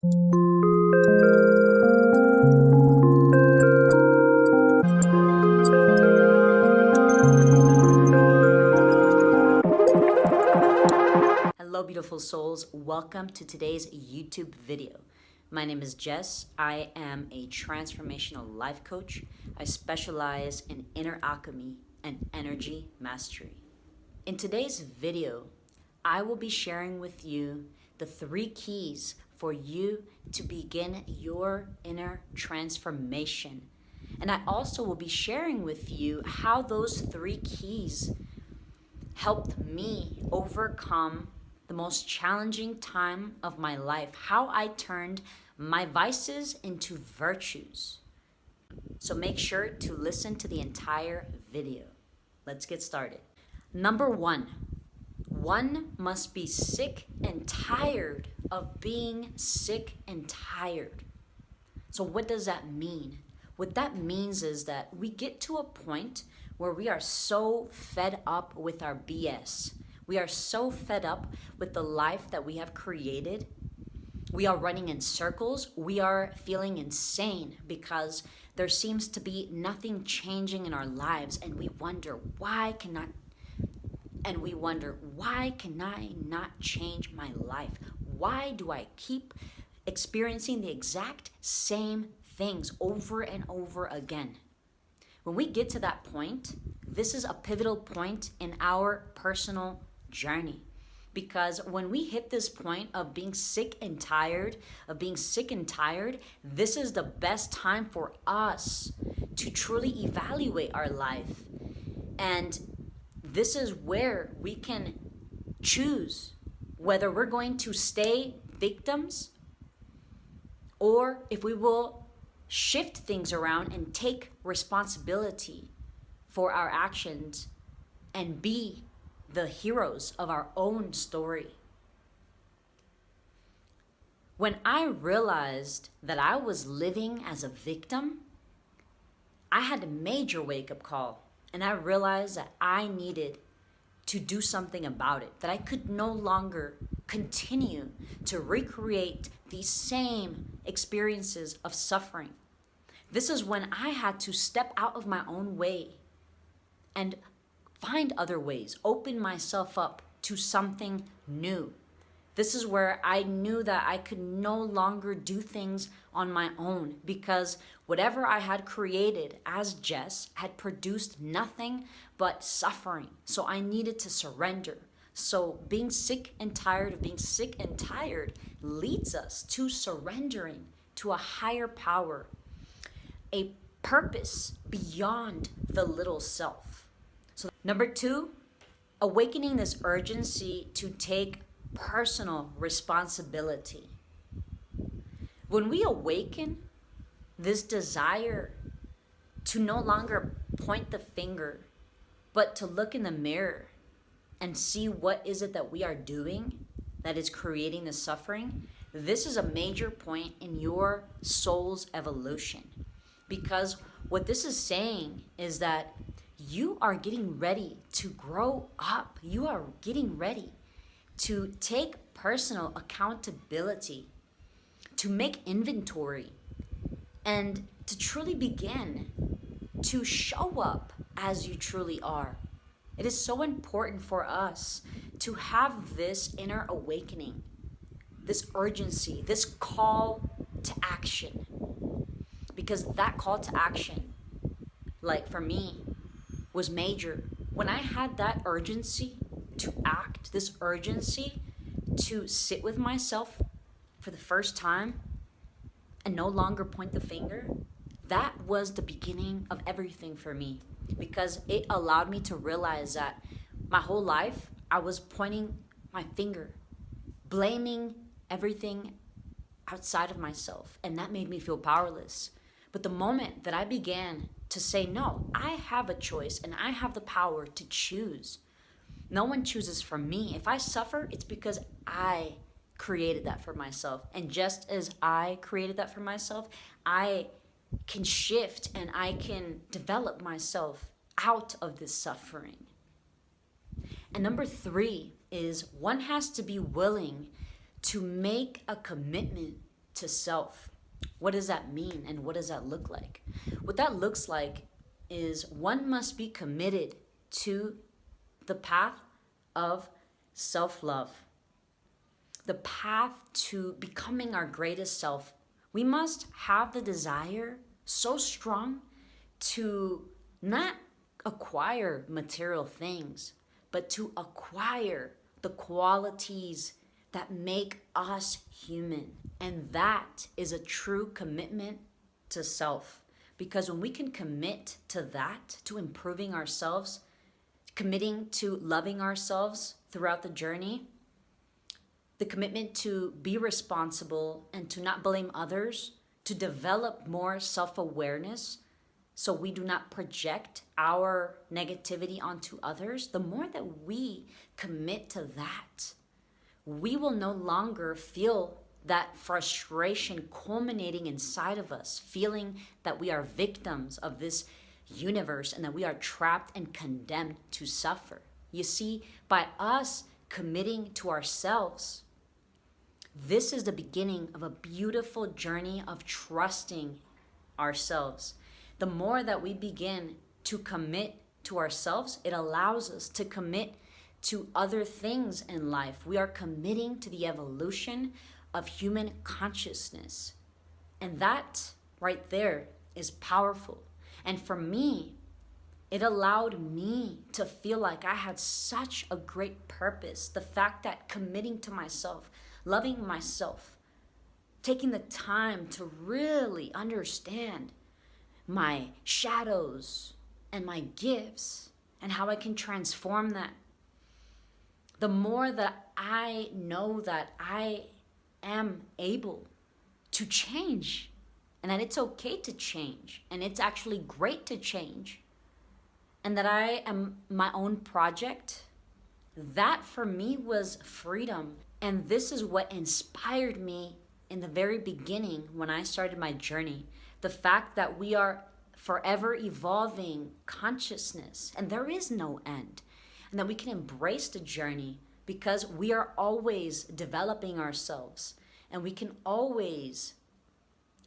Hello, beautiful souls. Welcome to today's YouTube video. My name is Jess. I am a transformational life coach. I specialize in inner alchemy and energy mastery. In today's video, I will be sharing with you the 3 keys for you to begin your inner transformation. And I also will be sharing with you how those 3 keys helped me overcome the most challenging time of my life, how I turned my vices into virtues. So make sure to listen to the entire video. Let's get started. Number 1, one must be sick and tired of being sick and tired. So what does that mean? What that means is that we get to a point where we are so fed up with our BS. We are so fed up with the life that we have created. We are running in circles. We are feeling insane because there seems to be nothing changing in our lives, and we wonder why can I not change my life? Why do I keep experiencing the exact same things over and over again? When we get to that point, this is a pivotal point in our personal journey. Because when we hit this point of being sick and tired, this is the best time for us to truly evaluate our life. And this is where we can choose whether we're going to stay victims or if we will shift things around and take responsibility for our actions and be the heroes of our own story. When I realized that I was living as a victim, I had a major wake-up call, and I realized that I needed to do something about it, that I could no longer continue to recreate these same experiences of suffering. This is when I had to step out of my own way and find other ways, open myself up to something new. This is where I knew that I could no longer do things on my own because whatever I had created as Jess had produced nothing but suffering. So I needed to surrender. So being sick and tired of being sick and tired leads us to surrendering to a higher power, a purpose beyond the little self. So number 2, awakening this urgency to take personal responsibility. When we awaken this desire to no longer point the finger, but to look in the mirror and see what is it that we are doing that is creating the suffering, this is a major point in your soul's evolution. Because what this is saying is that you are getting ready to grow up. You are getting ready to take personal accountability, to make inventory, and to truly begin to show up as you truly are. It is so important for us to have this inner awakening, this urgency, this call to action. Because that call to action, like for me, was major. When I had that urgency to act, this urgency to sit with myself for the first time and no longer point the finger, that was the beginning of everything for me. Because it allowed me to realize that my whole life I was pointing my finger, blaming everything outside of myself, and that made me feel powerless. But the moment that I began to say, no, I have a choice and I have the power to choose. No one chooses for me. If I suffer, it's because I created that for myself. And just as I created that for myself, I can shift and I can develop myself out of this suffering. And number 3 is one has to be willing to make a commitment to self. What does that mean and what does that look like? What that looks like is one must be committed to the path of self-love, the path to becoming our greatest self. We must have the desire so strong to not acquire material things, but to acquire the qualities that make us human. And that is a true commitment to self. Because when we can commit to that, to improving ourselves, committing to loving ourselves throughout the journey, the commitment to be responsible and to not blame others, to develop more self-awareness so we do not project our negativity onto others, the more that we commit to that, we will no longer feel that frustration culminating inside of us, feeling that we are victims of this universe and that we are trapped and condemned to suffer. You see, by us committing to ourselves, this is the beginning of a beautiful journey of trusting ourselves. The more that we begin to commit to ourselves, it allows us to commit to other things in life. We are committing to the evolution of human consciousness. And that right there is powerful. And for me, it allowed me to feel like I had such a great purpose. The fact that committing to myself, loving myself, taking the time to really understand my shadows and my gifts and how I can transform that. The more that I know that I am able to change and that it's okay to change and it's actually great to change and that I am my own project, that for me was freedom. And this is what inspired me in the very beginning when I started my journey. The fact that we are forever evolving consciousness and there is no end. And that we can embrace the journey because we are always developing ourselves. And we can always,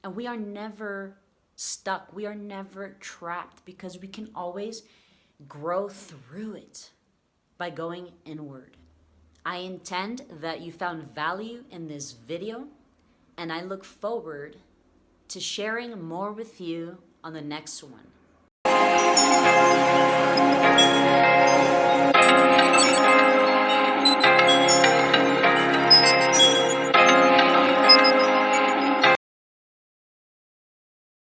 and we are never stuck. We are never trapped because we can always grow through it by going inward. I intend that you found value in this video, and I look forward to sharing more with you on the next one.